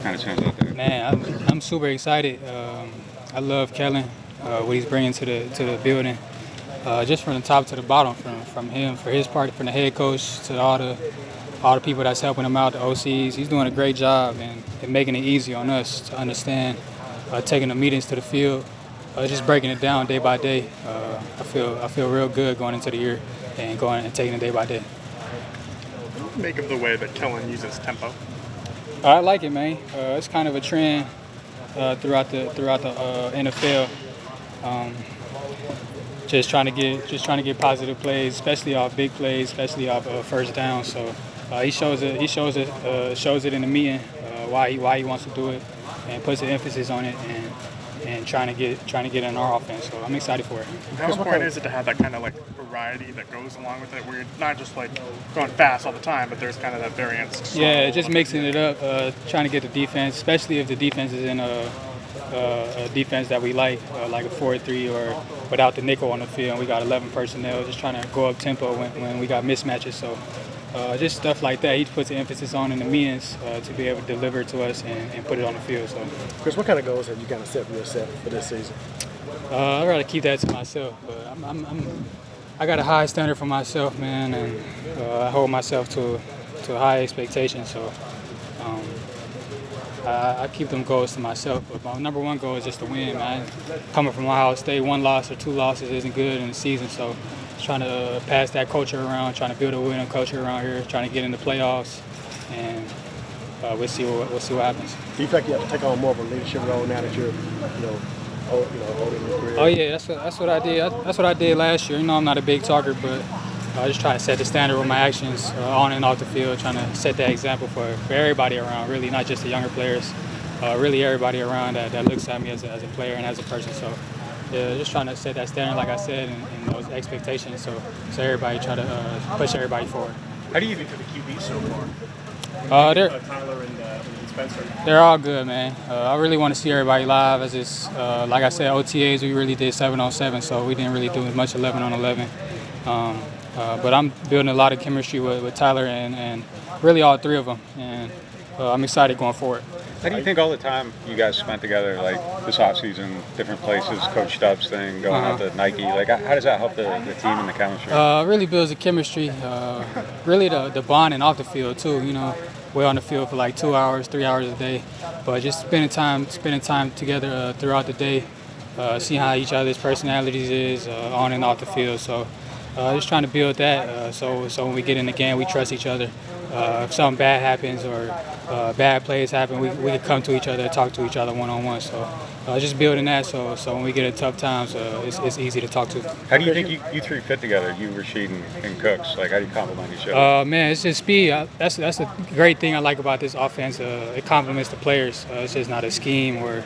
kind of turns out there? Man, I'm super excited. I love Kellen, what he's bringing to the building, just from the top to the bottom, from him, for his part, from the head coach to all the people that's helping him out, the OCs. He's doing a great job and making it easy on us to understand, taking the meetings to the field, just breaking it down day by day. I feel real good going into the year and going and taking it day by day. What do you make of the way that Kellen uses tempo? I like it, man. It's kind of a trend throughout the NFL. Just trying to get positive plays, especially off big plays, especially off first down. So he shows it in the meeting why he wants to do it, and puts an emphasis on it and trying to get in our offense. So I'm excited for it. How important is it to have that kind of like variety that goes along with it, where you're not just like going fast all the time, but there's kind of that variance? Yeah, just mixing it up, trying to get the defense, especially if the defense is in a defense that we like a 4-3 or without the nickel on the field. We got 11 personnel, just trying to go up tempo when we got mismatches. So just stuff like that he puts the emphasis on in the meetings to be able to deliver to us and put it on the field. So, Chris, what kind of goals have you kind of set for yourself for this season? I'd rather keep that to myself, but I got a high standard for myself, man, and I hold myself to a high expectation. So I keep them goals to myself. But my number one goal is just to win, man. Coming from Ohio State, 1 loss or 2 losses isn't good in the season. So trying to pass that culture around, trying to build a winning culture around here, trying to get in the playoffs, and we'll see what happens. Do you think you have to take on more of a leadership role now that you're, older in your career? Oh yeah, that's what I did. That's what I did last year. I'm not a big talker, but I just try to set the standard with my actions on and off the field, trying to set that example for everybody around, really, not just the younger players, really everybody around that looks at me as a player and as a person. So yeah, just trying to set that standard, like I said, and those expectations, so everybody try to push everybody forward. How do you think of the QB so far? Tyler and Spencer. They're all good, man. I really want to see everybody live. As it's like I said, OTAs we really did 7-on-7, so we didn't really do as much 11-on-11. But I'm building a lot of chemistry with Tyler and really all 3 of them, and I'm excited going forward. How do you think all the time you guys spent together, like this offseason, different places, Coach Stubbs thing, going out to Nike, like how does that help the team and the chemistry? Really builds the chemistry, really the bonding off the field too. We're on the field for like 2 hours, 3 hours a day, but just spending time together throughout the day, seeing how each other's personalities is on and off the field. So just trying to build that so when we get in the game, we trust each other. If something bad happens or bad plays happen, we can come to each other, talk to each other one-on-one. So just building that so when we get in tough times, it's easy to talk to. How do you think you 3 fit together, you, Rashid, and Cooks? Like, how do you complement each other? Man, it's just speed. That's a great thing I like about this offense. It complements the players. It's just not a scheme or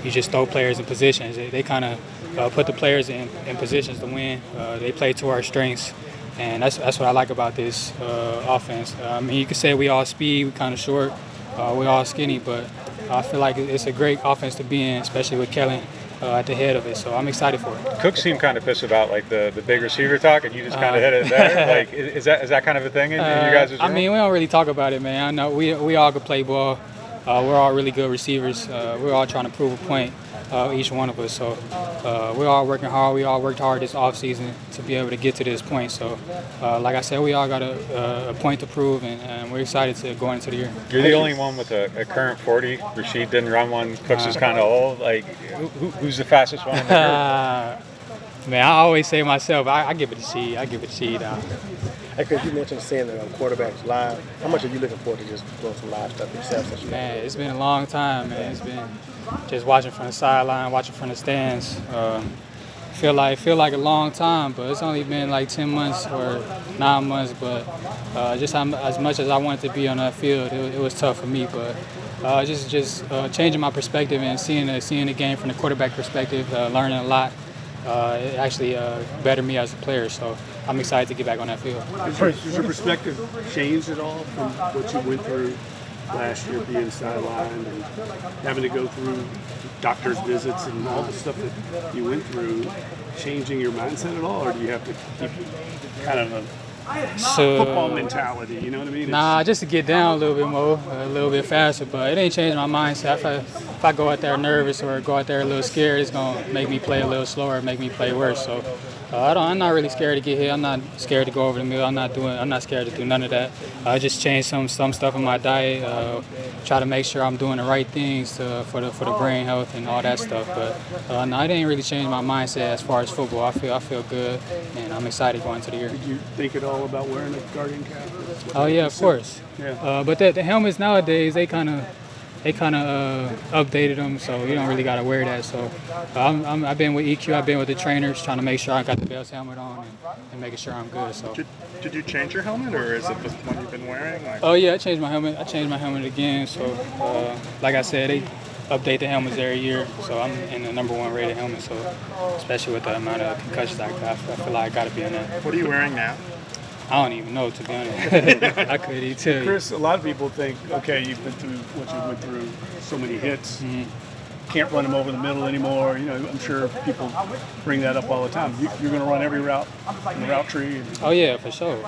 you just throw players in positions. They kind of put the players in positions to win. They play to our strengths. And that's what I like about this offense. I mean, you could say we all speed, we kind of short, we all skinny, but I feel like it's a great offense to be in, especially with Kellen at the head of it. So I'm excited for it. Cooks seemed kind of pissed about like the big receiver talk, and you just kind of hit it there. Like, is that kind of a thing in you guys' room? I mean, we don't really talk about it, man. I know we all could play ball. We're all really good receivers. We're all trying to prove a point, each one of us. So we're all working hard. We all worked hard this offseason to be able to get to this point. So like I said, we all got a point to prove, and we're excited to go into the year. You're the only one with a current 40. Rashid didn't run one. Cooks is kind of old. Like, who's the fastest one in the group? Man, I always say myself, I give it to Sheed. I give it to Sheed. Hey, Chris, you mentioned seeing the quarterbacks live. How much are you looking forward to just doing some live stuff yourself? Man, it's been a long time, man. It's been just watching from the sideline, watching from the stands. Feel like a long time, but it's only been like 10 months or 9 months. But just as much as I wanted to be on that field, it was tough for me. But just changing my perspective and seeing the game from the quarterback perspective, learning a lot. It actually bettered me as a player, so I'm excited to get back on that field. Has your perspective changed at all from what you went through last year, being sidelined and having to go through doctor's visits and all the stuff that you went through, changing your mindset at all, or do you have to keep kind of football mentality? You know what I mean? Nah, just to get down a little bit more, a little bit faster. But it ain't changed my mindset. If I go out there nervous or go out there a little scared, it's gonna make me play a little slower, make me play worse. So I'm not really scared to get hit. I'm not scared to go over the middle. I'm not scared to do none of that. I just changed some stuff in my diet. Try to make sure I'm doing the right things for the brain health and all that stuff. But no, it didn't really change my mindset as far as football. I feel good, and I'm excited going into the year. Did you think at all about wearing a Guardian cap? Oh yeah, of course. Yeah. But the helmets nowadays, they kind of updated them, so you don't really got to wear that. So I've been with EQ, I've been with the trainers, trying to make sure I got the best helmet on and making sure I'm good. So. Did you change your helmet, or is it the one you've been wearing? Oh yeah, I changed my helmet again. So like I said, they update the helmets every year. So I'm in the #1 rated helmet. So especially with the amount of concussions I got, I feel like I got to be in that. What are you wearing now? I don't even know, to be honest. I couldn't even tell you. Chris, a lot of people think, okay, you've been through what you went through, so many hits. Mm-hmm. Can't run them over the middle anymore. You know, I'm sure people bring that up all the time. You're going to run every route in the route tree. Oh yeah, for sure.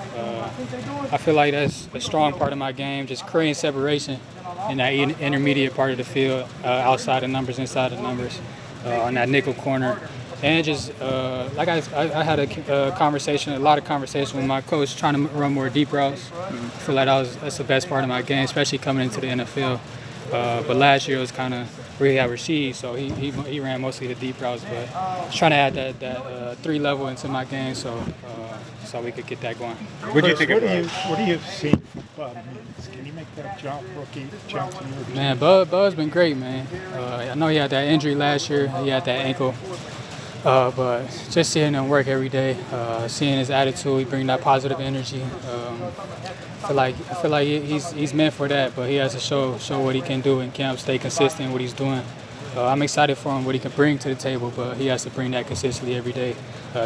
I feel like that's a strong part of my game, just creating separation in that intermediate part of the field, outside the numbers, inside the numbers, on that nickel corner. And just like I had a lot of conversation with my coach, trying to run more deep routes. I feel like that's the best part of my game, especially coming into the NFL. But last year it was kind of where he had Rasheed, so he ran mostly the deep routes. But trying to add that 3 level into my game, so we could get that going. What do you think of What do you see from Bud? Can he make that jump, rookie jump to you? Man, Bud's been great, man. I know he had that injury last year. He had that ankle. But just seeing him work every day, seeing his attitude, he brings that positive energy. I feel like he's meant for that, but he has to show what he can do in camp, stay consistent in what he's doing. I'm excited for him, what he can bring to the table, but he has to bring that consistently every day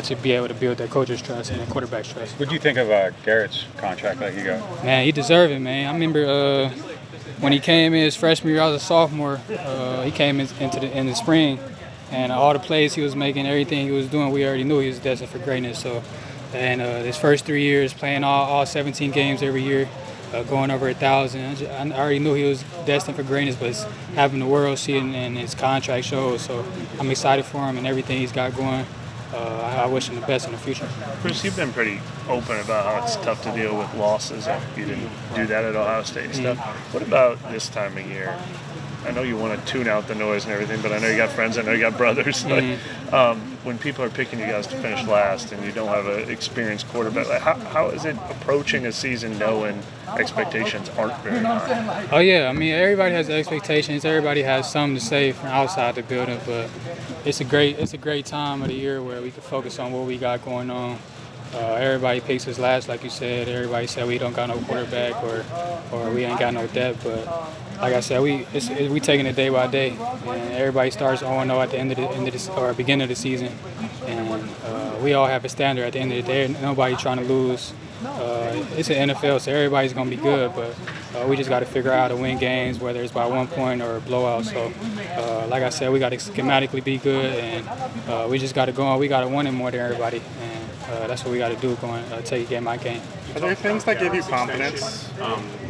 to be able to build that coach's trust and the quarterback's trust. What do you think of Garrett's contract that he got? Man, he deserved it, man. I remember when he came in his freshman year, I was a sophomore. He came in the spring. And all the plays he was making, everything he was doing, we already knew he was destined for greatness. So, and his first 3 years, playing all 17 games every year, going over 1,000. I already knew he was destined for greatness, but having the world see it and his contract shows. So I'm excited for him and everything he's got going. I wish him the best in the future. Chris, you've been pretty open about how it's tough to deal with losses. You didn't do that at Ohio State and stuff. What about this time of year? I know you want to tune out the noise and everything, but I know you got friends, I know you got brothers. When people are picking you guys to finish last and you don't have an experienced quarterback, how is it approaching a season knowing expectations aren't very high? Oh yeah, I mean everybody has expectations. Everybody has something to say from outside the building, but it's a great time of the year where we can focus on what we got going on. Everybody picks us last, like you said. Everybody said we don't got no quarterback or we ain't got no depth. But like I said, we taking it day by day, and everybody starts 0-0 at the end of the beginning of the season, and we all have a standard at the end of the day. Nobody trying to lose. It's an NFL, so everybody's gonna be good, but we just got to figure out how to win games, whether it's by 1 point or a blowout. So, like I said, we got to schematically be good, and we just got to go on. We got to win it more than everybody, and that's what we got to do going take game by game. Are there things that give you confidence?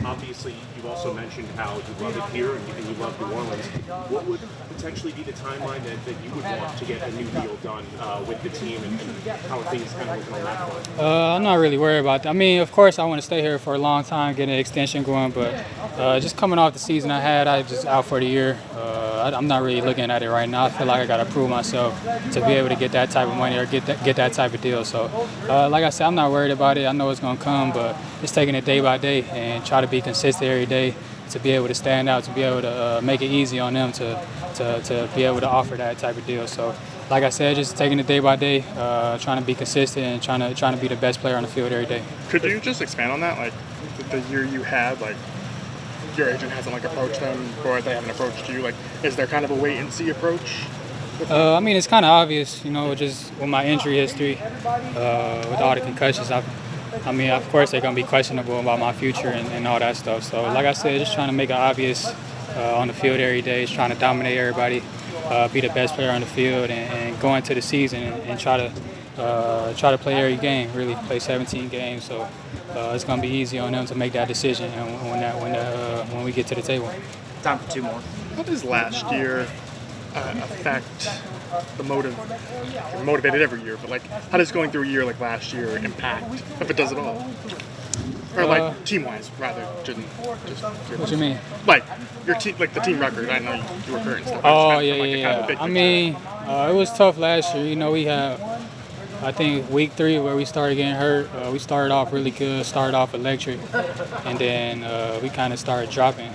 Obviously, you've also mentioned how you love it here and you love New Orleans. What would potentially be the timeline that you would want to get a new deal done with the team, and how are things kind of looking on that front? I'm not really worried about that. I mean, of course, I want to stay here for a long time, get an extension going, but just coming off the season I just out for the year. I'm not really looking at it right now. I feel like I got to prove myself to be able to get that type of money or get that type of deal. So, like I said, I'm not worried about it. I know it's going to come, but just taking it day by day and try to be consistent every day to be able to stand out, to be able to make it easy on them to be able to offer that type of deal. So, like I said, just taking it day by day, trying to be consistent and trying to be the best player on the field every day. Could you just expand on that? Like the year you had, like your agent hasn't approached them, or they haven't approached you. Like, is there kind of a wait and see approach? I mean, it's kind of obvious, just with my injury history, with all the concussions. I mean, of course, they're going to be questionable about my future and all that stuff. So, like I said, just trying to make it obvious on the field every day, just trying to dominate everybody, be the best player on the field, and go into the season and try to try to play every game. Really play 17 games, so it's going to be easy on them to make that decision when we get to the table. Time for two more. How does last year affect the motivated every year, but like how does going through a year like last year impact, if it does at all? Or like team-wise, rather, just What you mean? like your team, like the team record. I know you were hurt and stuff. Oh, I just meant from, like, the kind of yeah. big I picture. mean, it was tough last year. You know, we had, I think, week 3 where we started getting hurt. We started off really good, started off electric, and then we kind of started dropping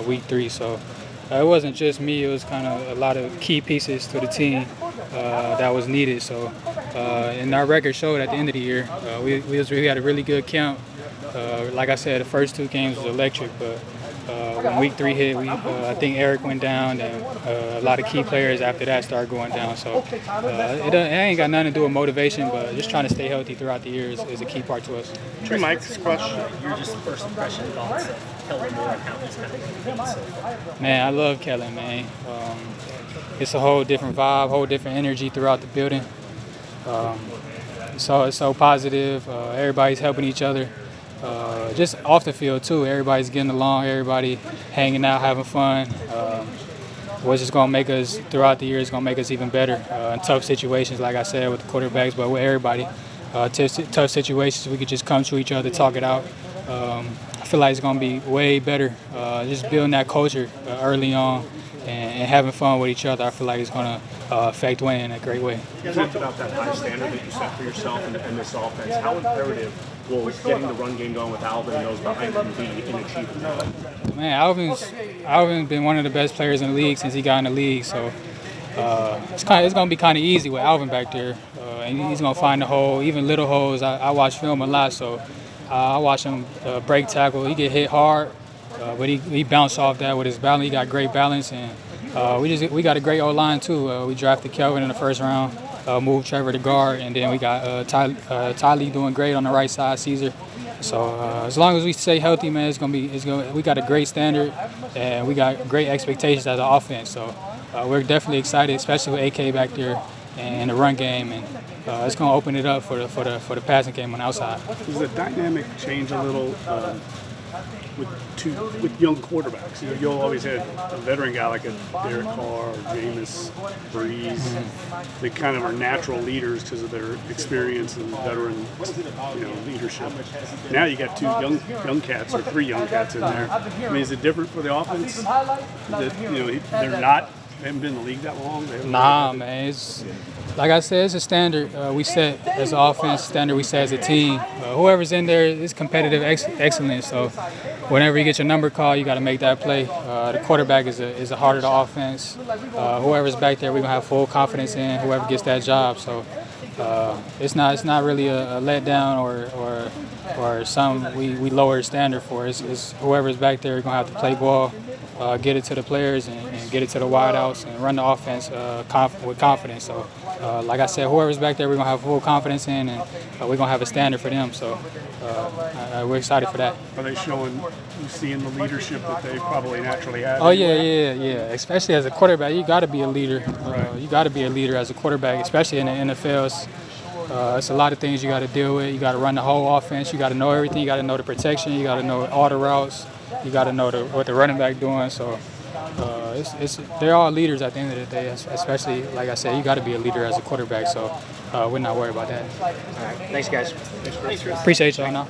week 3. So it wasn't just me. It was kind of a lot of key pieces to the team that was needed. So, and our record showed at the end of the year. We had a really good camp. Like I said, the first 2 games was electric, but when week 3 hit, I think Eric went down, and a lot of key players after that started going down. So it ain't got nothing to do with motivation, but just trying to stay healthy throughout the year is a key part to us. To Mike's question, Your just first impression thoughts of Kellen Moore and how he's kind of Man, I love Kellen, man. It's a whole different vibe, whole different energy throughout the building. So it's so positive. Everybody's helping each other. Just off the field too, everybody's getting along, everybody hanging out, having fun. What's just gonna make us throughout the year is gonna make us even better in tough situations, like I said, with the quarterbacks, but with everybody. Tough situations, we could just come to each other, talk it out. I feel like it's gonna be way better. Just building that culture early on and having fun with each other. I feel like it's gonna affect winning in a great way. You talked about that high standard that you set for yourself and this offense. How imperative will getting the run game going with Alvin and those behind him be in achieving that? Man, Alvin's been one of the best players in the league since he got in the league. So it's going to be kind of easy with Alvin back there, and he's going to find the hole, even little holes. I watch film a lot, so I watch him break tackle. He get hit hard, but he bounced off that with his balance. He got great balance, and we got a great O-line too. We drafted Kelvin in the first round. Moved Trevor to guard, and then we got Ty Lee doing great on the right side, Caesar. So as long as we stay healthy, man, we got a great standard, and we got great expectations as an offense. So we're definitely excited, especially with AK back there and the run game, and it's going to open it up for the passing game on the outside. Does the dynamic change a little with young quarterbacks? You know, you'll always have a veteran guy like a Derek Carr or Jameis, Breeze. They kind of are natural leaders because of their experience and veteran, leadership. Now you got 2 young cats or 3 young cats in there. I mean, is it different for the offense? That they haven't been in the league that long. Nah, man. It's like I said, it's a standard we set as an offense, standard we set as a team. Whoever's in there is competitive excellence. So whenever you get your number called, you got to make that play. The quarterback is a heart of the offense. Whoever's back there, we're gonna have full confidence in whoever gets that job. So it's not really a letdown or something we lower the standard for. It's whoever's back there gonna have to play ball, get it to the players and get it to the wideouts and run the offense with confidence. So like I said, whoever's back there, we're gonna have full confidence in, and we're gonna have a standard for them. So we're excited for that. Are they showing, you seeing the leadership that they probably naturally have? Oh yeah. Especially as a quarterback, you got to be a leader. You got to be a leader as a quarterback, especially in the NFL. It's a lot of things you got to deal with. You got to run the whole offense. You got to know everything. You got to know the protection. You got to know all the routes. You got to know what the running back doing. So they're all leaders at the end of the day. Especially, like I said, you got to be a leader as a quarterback. So we're not worried about that. All right. Thanks, guys. Appreciate y'all. Now.